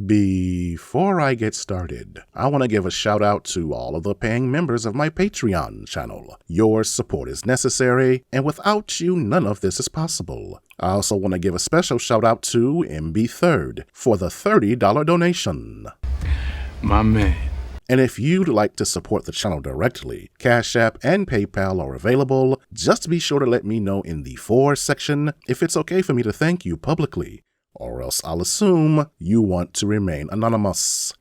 Before I get started, I want to give a shout out to all of the paying members of my Patreon channel. Your support is necessary, and without you, none of this is possible. I also want to give a special shout out to MB3rd for the $30 donation. My man. And if you'd like to support the channel directly, Cash App and PayPal are available. Just be sure to let me know in the For section if it's okay for me to thank you publicly, or else I'll assume you want to remain anonymous.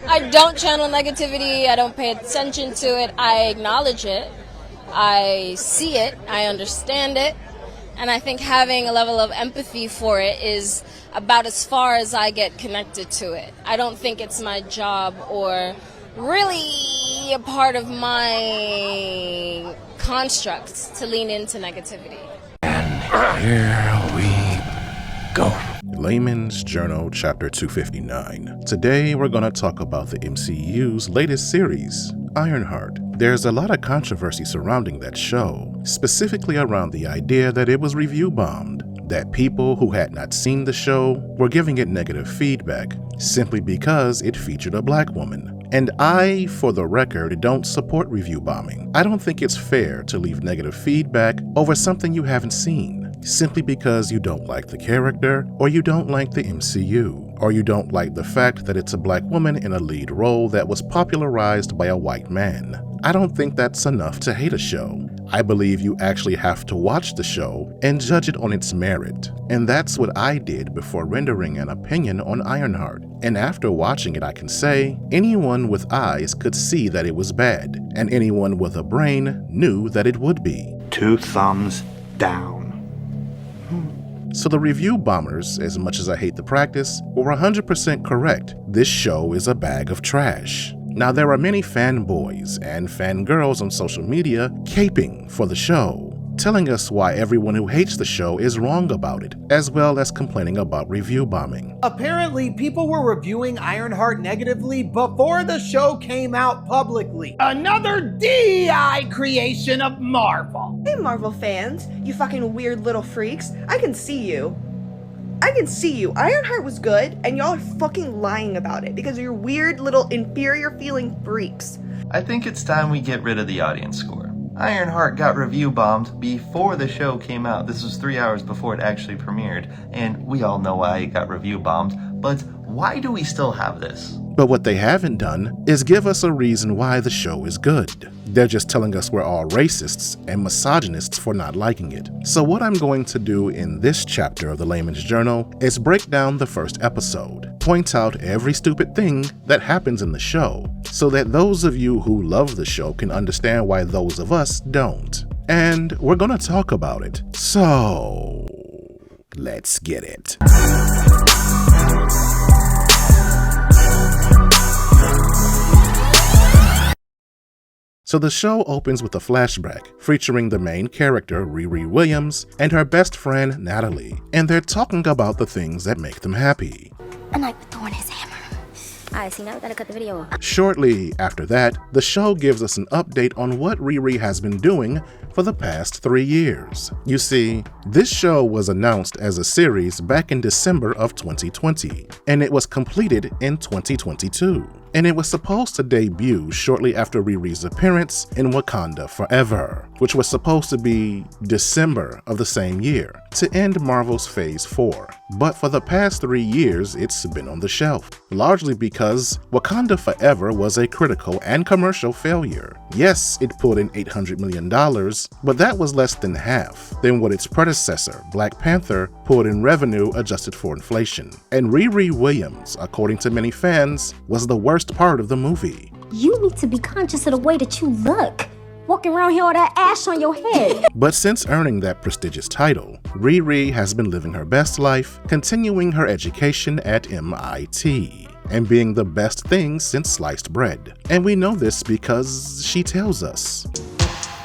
I don't channel negativity, I don't pay attention to it, I acknowledge it, I see it, I understand it, and I think having a level of empathy for it is about as far as I get connected to it. I don't think it's my job or really a part of my construct to lean into negativity. And here we go. Layman's Journal, Chapter 259. Today we're going to talk about the MCU's latest series, Ironheart. There's a lot of controversy surrounding that show, specifically around the idea that it was review bombed, that people who had not seen the show were giving it negative feedback simply because it featured a black woman. And I, for the record, don't support review bombing. I don't think it's fair to leave negative feedback over something you haven't seen, simply because you don't like the character, or you don't like the MCU, or you don't like the fact that it's a black woman in a lead role that was popularized by a white man. I don't think that's enough to hate a show. I believe you actually have to watch the show and judge it on its merit. And that's what I did before rendering an opinion on Ironheart. And after watching it, I can say, anyone with eyes could see that it was bad, and anyone with a brain knew that it would be. 2 thumbs down. So the review bombers, as much as I hate the practice, were 100% correct. This show is a bag of trash. Now, there are many fanboys and fangirls on social media caping for the show, telling us why everyone who hates the show is wrong about it, as well as complaining about review bombing. Apparently, people were reviewing Ironheart negatively before the show came out publicly. Another DI creation of Marvel. Hey Marvel fans, you fucking weird little freaks, I can see you. Ironheart was good, and y'all are fucking lying about it because you're weird little inferior feeling freaks. I think it's time we get rid of the audience score. Ironheart got review bombed before the show came out. This was 3 hours before it actually premiered, and we all know why it got review bombed, but why do we still have this? But what they haven't done is give us a reason why the show is good. They're just telling us we're all racists and misogynists for not liking it. So what I'm going to do in this chapter of the Layman's Journal is break down the first episode, point out every stupid thing that happens in the show, so that those of you who love the show can understand why those of us don't. And we're gonna talk about it. So, let's get it. So the show opens with a flashback featuring the main character, Riri Williams, and her best friend, Natalie, and they're talking about the things that make them happy. A knife with thorn his hammer. Alright, see, now we gotta cut the video. Shortly after that, the show gives us an update on what Riri has been doing for the past 3 years. You see, this show was announced as a series back in December of 2020, and it was completed in 2022. And it was supposed to debut shortly after Riri's appearance in Wakanda Forever, which was supposed to be December of the same year, to end Marvel's Phase 4. But for the past 3 years, it's been on the shelf, largely because Wakanda Forever was a critical and commercial failure. Yes, it pulled in $800 million, but that was less than half than what its predecessor, Black Panther, pulled in revenue adjusted for inflation. And Riri Williams, according to many fans, was the worst part of the movie. You need to be conscious of the way that you look. Walking around here with that ash on your head. But since earning that prestigious title, Riri has been living her best life, continuing her education at MIT, and being the best thing since sliced bread. And we know this because she tells us.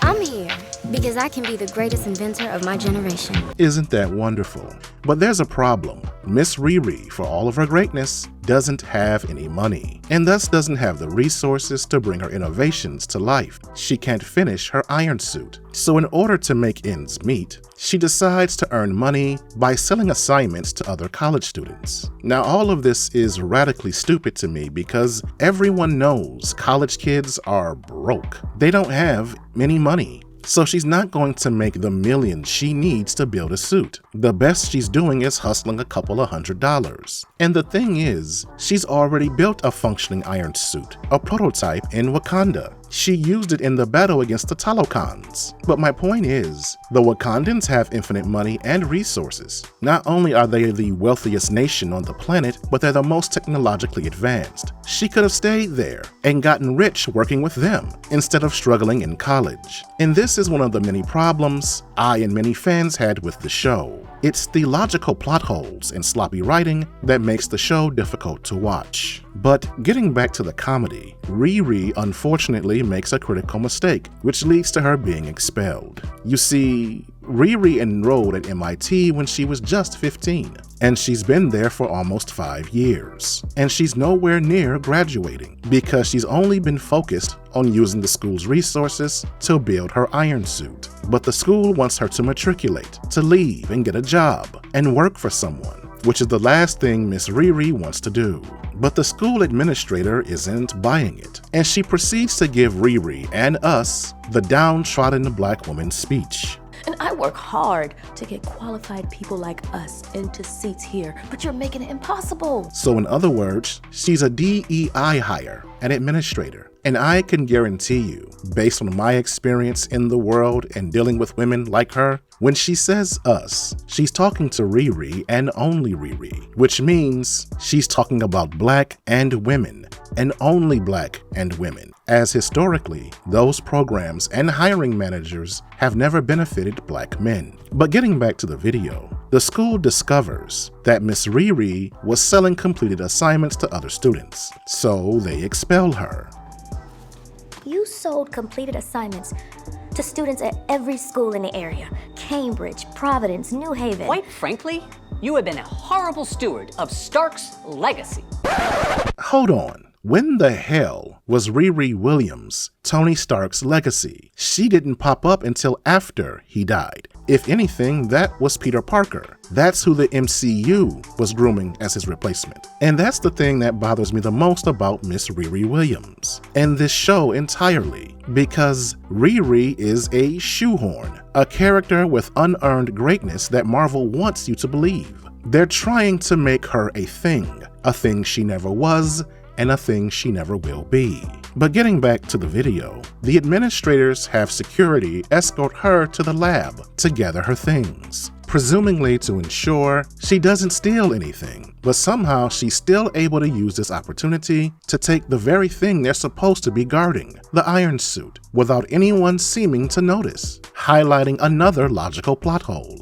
I'm here Because I can be the greatest inventor of my generation. Isn't that wonderful? But there's a problem. Miss Riri, for all of her greatness, doesn't have any money, and thus doesn't have the resources to bring her innovations to life. She can't finish her iron suit. So in order to make ends meet, she decides to earn money by selling assignments to other college students. Now, all of this is radically stupid to me because everyone knows college kids are broke. They don't have any money. So she's not going to make the millions she needs to build a suit. The best she's doing is hustling a couple of $100s. And the thing is, she's already built a functioning iron suit, a prototype in Wakanda. She used it in the battle against the Talokans. But my point is, the Wakandans have infinite money and resources. Not only are they the wealthiest nation on the planet, but they're the most technologically advanced. She could have stayed there and gotten rich working with them instead of struggling in college. And this is one of the many problems I and many fans had with the show. It's the logical plot holes and sloppy writing that makes the show difficult to watch. But getting back to the comedy, Riri unfortunately makes a critical mistake, which leads to her being expelled. You see, Riri enrolled at MIT when she was just 15, and she's been there for almost 5 years. And she's nowhere near graduating because she's only been focused on using the school's resources to build her iron suit. But the school wants her to matriculate, to leave and get a job, and work for someone, which is the last thing Miss Riri wants to do. But the school administrator isn't buying it, and she proceeds to give Riri and us the downtrodden black woman speech. And I work hard to get qualified people like us into seats here, but you're making it impossible. So in other words, she's a DEI hire, an administrator. And I can guarantee you, based on my experience in the world and dealing with women like her, when she says us, she's talking to Riri and only Riri, which means she's talking about black and women, and only black and women, as historically, those programs and hiring managers have never benefited black men. But getting back to the video, the school discovers that Miss Riri was selling completed assignments to other students, so they expel her. You sold completed assignments to students at every school in the area. Cambridge, Providence, New Haven. Quite frankly, you have been a horrible steward of Stark's legacy. Hold on. When the hell was Riri Williams Tony Stark's legacy? She didn't pop up until after he died. If anything, that was Peter Parker. That's who the MCU was grooming as his replacement. And that's the thing that bothers me the most about Miss Riri Williams and this show entirely, because Riri is a shoehorn, a character with unearned greatness that Marvel wants you to believe. They're trying to make her a thing she never was, and a thing she never will be. But getting back to the video, the administrators have security escort her to the lab to gather her things, presumably to ensure she doesn't steal anything, but somehow she's still able to use this opportunity to take the very thing they're supposed to be guarding, the iron suit, without anyone seeming to notice, highlighting another logical plot hole.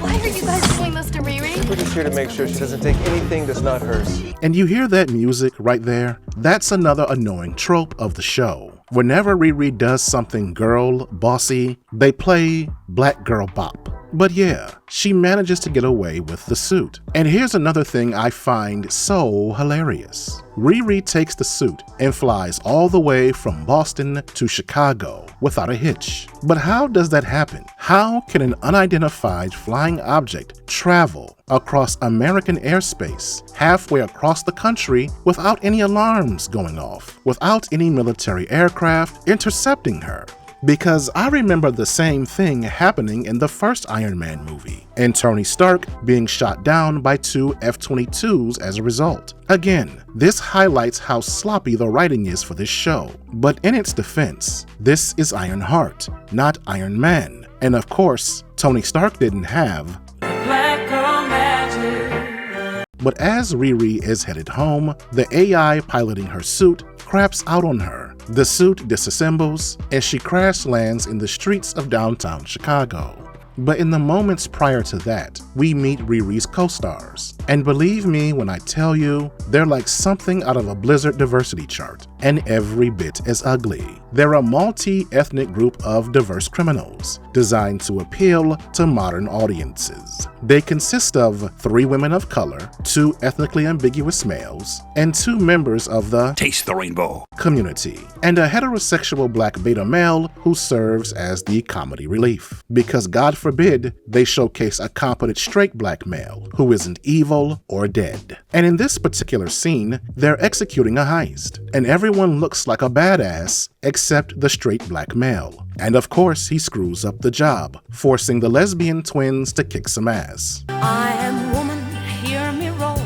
Why are you guys doing this to Riri? We're just here to make sure she doesn't take anything that's not hers. And you hear that music right there? That's another annoying trope of the show. Whenever Riri does something girl bossy, they play Black Girl Bop. But yeah, she manages to get away with the suit. And here's another thing I find so hilarious. Riri takes the suit and flies all the way from Boston to Chicago without a hitch. But how does that happen? How can an unidentified flying object travel across American airspace halfway across the country without any alarms going off, without any military aircraft intercepting her? Because I remember the same thing happening in the first Iron Man movie, and Tony Stark being shot down by 2 F-22s as a result. Again, this highlights how sloppy the writing is for this show. But in its defense, this is Ironheart, not Iron Man. And of course, Tony Stark didn't have Black Girl Magic. But as Riri is headed home, the AI piloting her suit craps out on her. The suit disassembles, and she crash lands in the streets of downtown Chicago. But in the moments prior to that, we meet Riri's co-stars. And believe me when I tell you, they're like something out of a Blizzard diversity chart. and every bit as ugly. They're a multi-ethnic group of diverse criminals designed to appeal to modern audiences. They consist of 3 women of color, 2 ethnically ambiguous males, and 2 members of the Taste the Rainbow community, and a heterosexual black beta male who serves as the comedy relief. Because God forbid they showcase a competent straight black male who isn't evil or dead. And in this particular scene, they're executing a heist, and everyone looks like a badass except the straight black male. And of course, he screws up the job, forcing the lesbian twins to kick some ass. I am woman, hear me roar,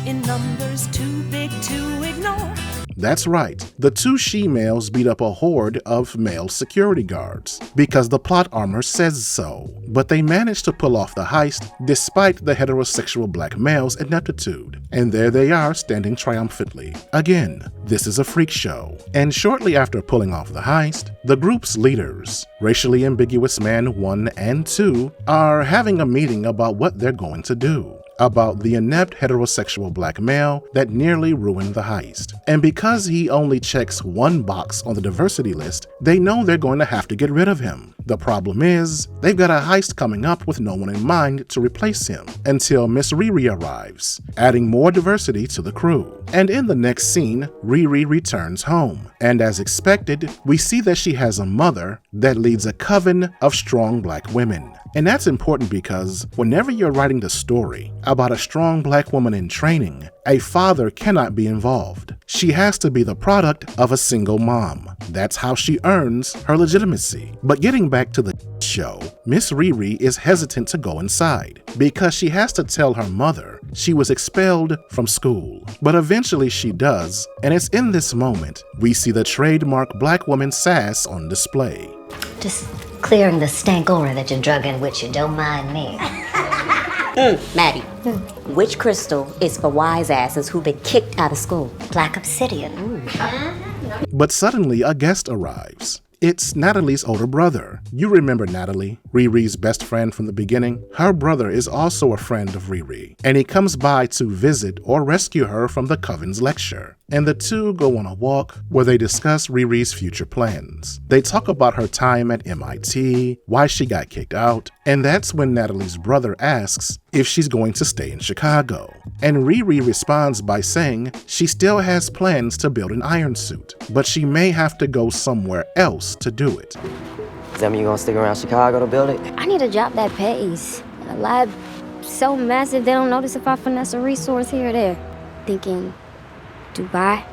in numbers too big to ignore. That's right, the 2 she-males beat up a horde of male security guards, because the plot armor says so. But they managed to pull off the heist despite the heterosexual black male's ineptitude. And there they are standing triumphantly. Again, this is a freak show. And shortly after pulling off the heist, the group's leaders, racially ambiguous man 1 and 2, are having a meeting about what they're going to do about the inept heterosexual black male that nearly ruined the heist. And because he only checks 1 box on the diversity list, they know they're going to have to get rid of him. The problem is, they've got a heist coming up with no one in mind to replace him until Miss Riri arrives, adding more diversity to the crew. And in the next scene, Riri returns home, and as expected, we see that she has a mother that leads a coven of strong black women. And that's important because whenever you're writing the story about a strong black woman in training, a father cannot be involved. She has to be the product of a single mom. That's how she earns her legitimacy. But getting back to the show, Miss Riri is hesitant to go inside because she has to tell her mother she was expelled from school. But eventually she does, and it's in this moment we see the trademark black woman sass on display. Just clearing the stank aura that you're drugging with you, don't mind me. Maddie, which crystal is for wise asses who've been kicked out of school? Black obsidian. But suddenly a guest arrives. It's Natalie's older brother. You remember Natalie, Riri's best friend from the beginning? Her brother is also a friend of Riri, and he comes by to visit or rescue her from the Coven's lecture. And the 2 go on a walk where they discuss Riri's future plans. They talk about her time at MIT, why she got kicked out, and that's when Natalie's brother asks if she's going to stay in Chicago. And Riri responds by saying she still has plans to build an iron suit, but she may have to go somewhere else to do it. Does that mean you're gonna stick around Chicago to build it? I need a job that pays. A lab so massive they don't notice if I finesse a resource here or there. Thinking, Dubai?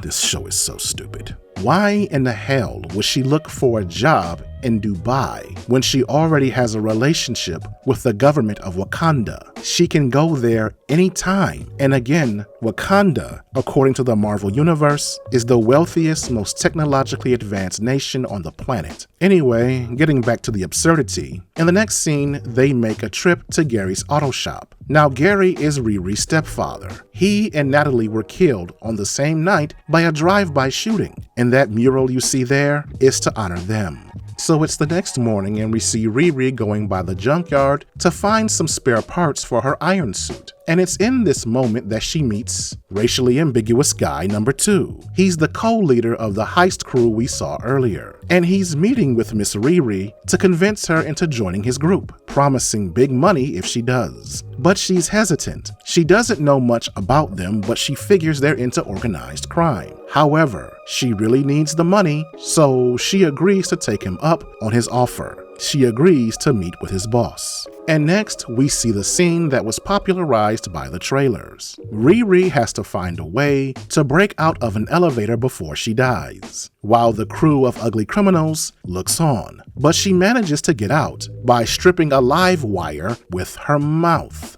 This show is so stupid. Why in the hell would she look for a job in Dubai when she already has a relationship with the government of Wakanda? She can go there anytime. And again, Wakanda, according to the Marvel Universe, is the wealthiest, most technologically advanced nation on the planet. Anyway, getting back to the absurdity, in the next scene, they make a trip to Gary's auto shop. Now, Gary is Riri's stepfather. He and Natalie were killed on the same night by a drive-by shooting, and that mural you see there is to honor them. So it's the next morning and we see Riri going by the junkyard to find some spare parts for her iron suit. And it's in this moment that she meets racially ambiguous guy number 2. He's the co-leader of the heist crew we saw earlier. And he's meeting with Miss Riri to convince her into joining his group, promising big money if she does. But she's hesitant. She doesn't know much about them, but she figures they're into organized crime. However, she really needs the money, so she agrees to take him up on his offer. She agrees to meet with his boss. And next, we see the scene that was popularized by the trailers. Riri has to find a way to break out of an elevator before she dies, while the crew of ugly criminals looks on. But she manages to get out by stripping a live wire with her mouth.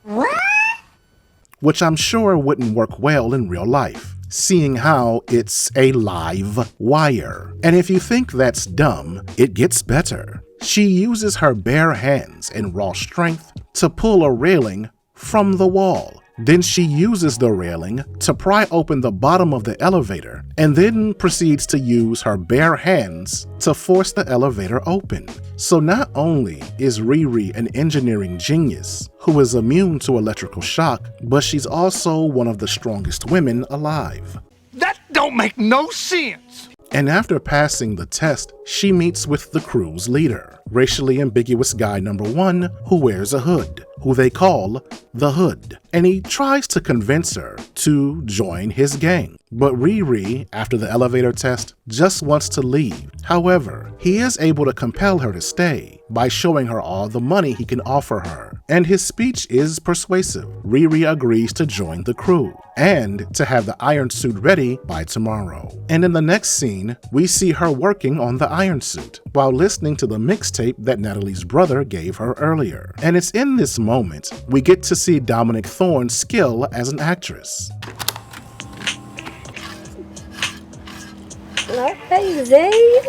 What? Which I'm sure wouldn't work well in real life, seeing how it's a live wire. And if you think that's dumb, it gets better. She uses her bare hands and raw strength to pull a railing from the wall. Then she uses the railing to pry open the bottom of the elevator and then proceeds to use her bare hands to force the elevator open. So not only is Riri an engineering genius who is immune to electrical shock, but she's also one of the strongest women alive. That don't make no sense. And after passing the test, she meets with the crew's leader, racially ambiguous guy number 1 who wears a hood, who they call the Hood. And he tries to convince her to join his gang. But Riri, after the elevator test, just wants to leave. However, he is able to compel her to stay by showing her all the money he can offer her. And his speech is persuasive. Riri agrees to join the crew and to have the iron suit ready by tomorrow. And in the next scene, we see her working on the iron suit while listening to the mixtape that Natalie's brother gave her earlier. And it's in this moment we get to see Dominic Thorne's skill as an actress. Hey, Zay.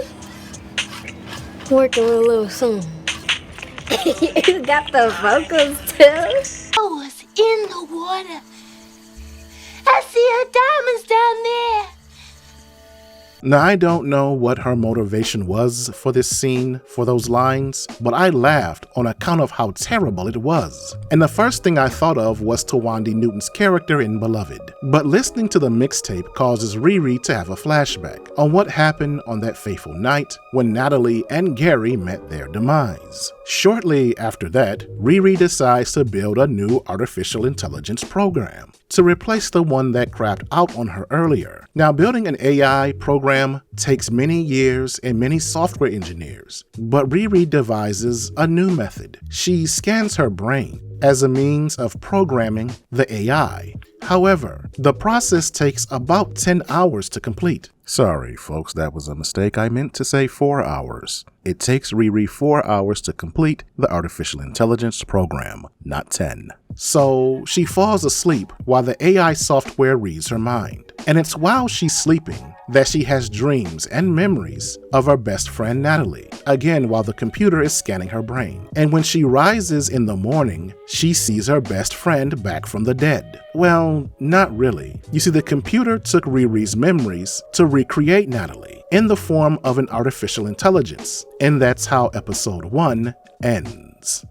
Working a little soon. You got the vocals too? I was in the water. I see her diamonds down there. Now, I don't know what her motivation was for this scene, for those lines, but I laughed on account of how terrible it was. And the first thing I thought of was Tawandi Newton's character in Beloved. But listening to the mixtape causes Riri to have a flashback on what happened on that fateful night when Natalie and Gary met their demise. Shortly after that, Riri decides to build a new artificial intelligence program to replace the one that crapped out on her earlier. Now, building an AI program takes many years and many software engineers, but Riri devises a new method. She scans her brain as a means of programming the AI. However, the process takes about 10 hours to complete. Sorry, folks, that was a mistake. I meant to say 4 hours. It takes Riri 4 hours to complete the artificial intelligence program, not 10. So she falls asleep while the AI software reads her mind. And it's while she's sleeping that she has dreams and memories of her best friend Natalie, again while the computer is scanning her brain. And when she rises in the morning, she sees her best friend back from the dead. Well, not really. You see, the computer took Riri's memories to recreate Natalie in the form of an artificial intelligence, and that's how episode 1 ends.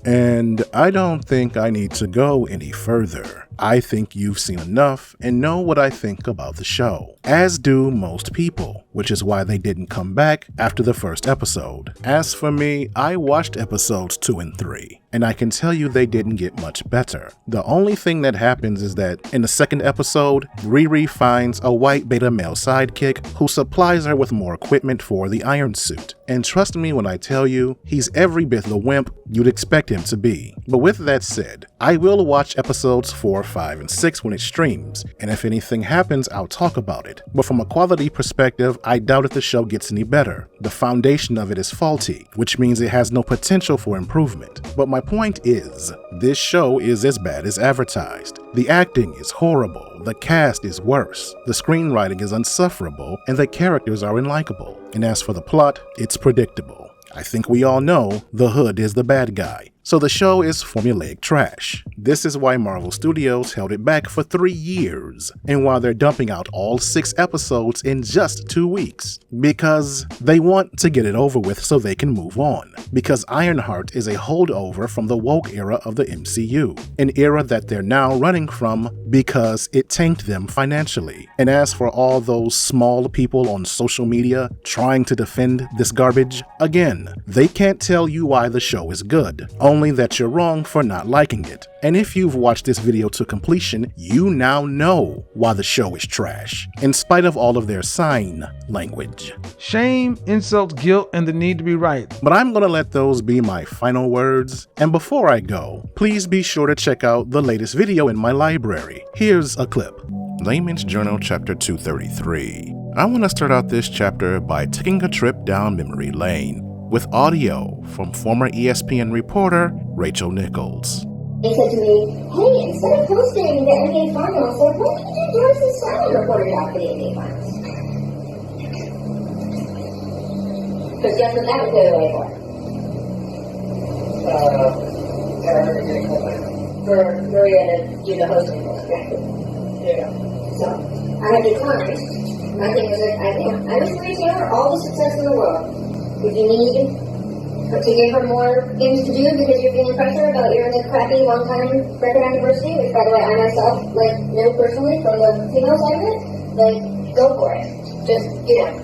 And I don't think I need to go any further. I think you've seen enough and know what I think about the show, as do most people, which is why they didn't come back after the first episode. As for me, I watched episodes 2 and 3, and I can tell you they didn't get much better. The only thing that happens is that in the second episode, Riri finds a white beta male sidekick who supplies her with more equipment for the iron suit. And trust me when I tell you, he's every bit the wimp you'd expect him to be. But with that said, I will watch episodes 4, 5, and 6 when it streams, and if anything happens, I'll talk about it. But from a quality perspective, I doubt if the show gets any better. The foundation of it is faulty, which means it has no potential for improvement. But my point is, this show is as bad as advertised. The acting is horrible, the cast is worse, the screenwriting is insufferable, and the characters are unlikable. And as for the plot, it's predictable. I think we all know the Hood is the bad guy. So the show is formulaic trash. This is why Marvel Studios held it back for 3 years, and why they're dumping out all 6 episodes in just 2 weeks. Because they want to get it over with so they can move on. Because Ironheart is a holdover from the woke era of the MCU, an era that they're now running from because it tanked them financially. And as for all those small people on social media trying to defend this garbage, again, they can't tell you why the show is good. Only that you're wrong for not liking it. And if you've watched this video to completion, you now know why the show is trash, in spite of all of their sign language. Shame, insults, guilt, and the need to be right. But I'm gonna let those be my final words. And before I go, please be sure to check out the latest video in my library. Here's a clip. Layman's Journal Chapter 233. I want to start out this chapter by taking a trip down memory lane, with audio from former ESPN reporter Rachel Nichols. They said to me, hey, instead of posting the NBA Finals, why don't you do Darcy Simon reporter job for the NBA Finals? Because guess what that would clear the way for? For Maria to do the hosting for us, right? There you go. So, I have declined. My thing was, I wish Maria Taylor all the success in the world. If you need to give her more things to do because you're feeling pressure about you're in a crappy long-time record on diversity, which by the way I myself know personally from the female side of it, go for it. Just,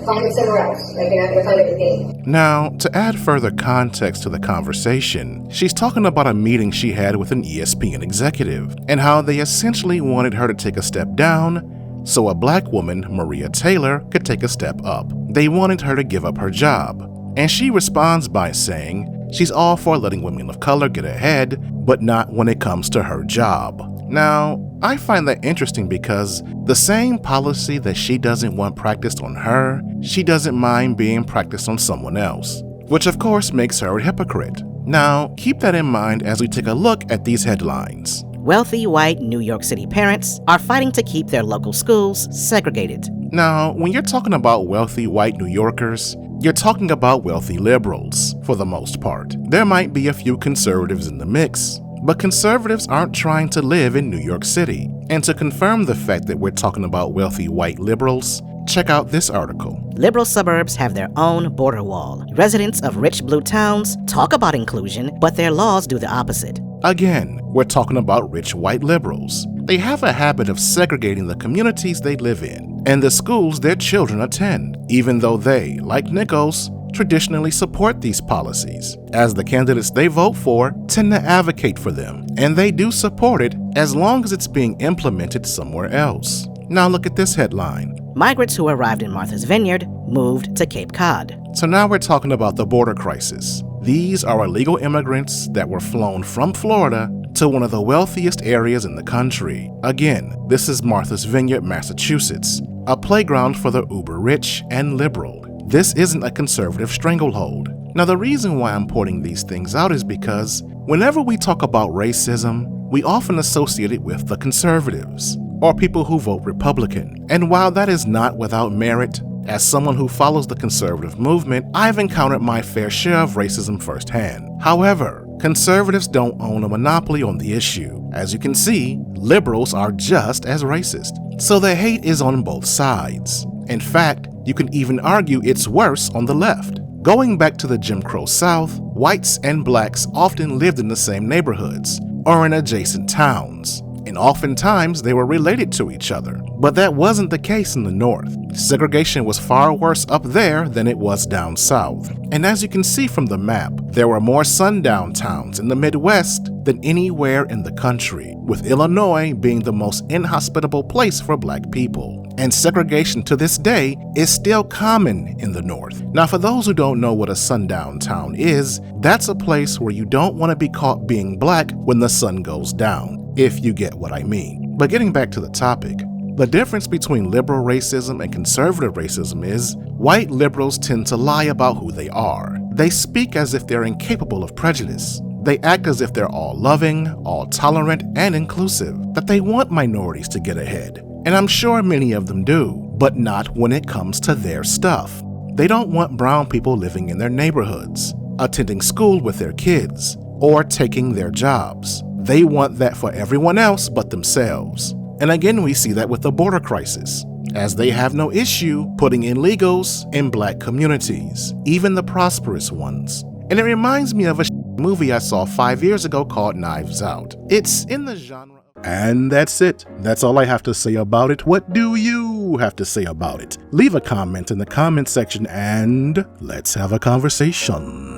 find it somewhere else. You're not going to find it with me. Now, to add further context to the conversation, she's talking about a meeting she had with an ESPN executive and how they essentially wanted her to take a step down so a black woman, Maria Taylor, could take a step up. They wanted her to give up her job. And she responds by saying she's all for letting women of color get ahead, but not when it comes to her job. Now, I find that interesting because the same policy that she doesn't want practiced on her, she doesn't mind being practiced on someone else, which of course makes her a hypocrite. Now, keep that in mind as we take a look at these headlines. Wealthy white New York City parents are fighting to keep their local schools segregated. Now, when you're talking about wealthy white New Yorkers, you're talking about wealthy liberals, for the most part. There might be a few conservatives in the mix, but conservatives aren't trying to live in New York City. And to confirm the fact that we're talking about wealthy white liberals, check out this article. Liberal suburbs have their own border wall. Residents of rich blue towns talk about inclusion, but their laws do the opposite. Again, we're talking about rich white liberals. They have a habit of segregating the communities they live in and the schools their children attend, even though they, like Nichols, traditionally support these policies, as the candidates they vote for tend to advocate for them, and they do support it as long as it's being implemented somewhere else. Now look at this headline. Migrants who arrived in Martha's Vineyard moved to Cape Cod. So now we're talking about the border crisis. These are illegal immigrants that were flown from Florida to one of the wealthiest areas in the country. Again, this is Martha's Vineyard, Massachusetts, a playground for the uber rich and liberal. This isn't a conservative stranglehold. Now, the reason why I'm pointing these things out is because whenever we talk about racism, we often associate it with the conservatives, or people who vote Republican. And while that is not without merit, as someone who follows the conservative movement, I've encountered my fair share of racism firsthand. However, conservatives don't own a monopoly on the issue. As you can see, liberals are just as racist. So the hate is on both sides. In fact, you can even argue it's worse on the left. Going back to the Jim Crow South, whites and blacks often lived in the same neighborhoods or in adjacent towns, and oftentimes they were related to each other. But that wasn't the case in the North. Segregation was far worse up there than it was down south. And as you can see from the map, there were more sundown towns in the Midwest than anywhere in the country, with Illinois being the most inhospitable place for black people. And segregation to this day is still common in the North. Now, for those who don't know what a sundown town is, that's a place where you don't want to be caught being black when the sun goes down, if you get what I mean. But getting back to the topic, the difference between liberal racism and conservative racism is white liberals tend to lie about who they are. They speak as if they're incapable of prejudice. They act as if they're all loving, all tolerant, and inclusive, that they want minorities to get ahead. And I'm sure many of them do, but not when it comes to their stuff. They don't want brown people living in their neighborhoods, attending school with their kids, or taking their jobs. They want that for everyone else but themselves. And again, we see that with the border crisis, as they have no issue putting illegals in black communities, even the prosperous ones. And it reminds me of a movie I saw 5 years ago called Knives Out. It's in the genre. And that's it. That's all I have to say about it. What do you have to say about it? Leave a comment in the comment section and let's have a conversation.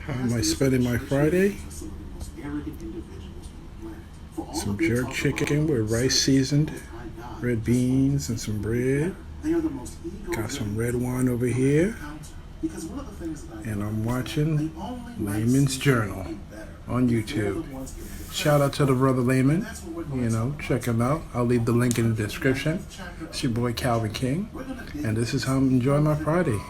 How am I spending my Friday? Some jerk chicken with rice seasoned, red beans, and some bread. Got some red wine over here. And I'm watching Layman's Journal on YouTube. Shout out to the brother Layman. Check him out. I'll leave the link in the description. It's your boy Calvin King. And this is how I'm enjoying my Friday.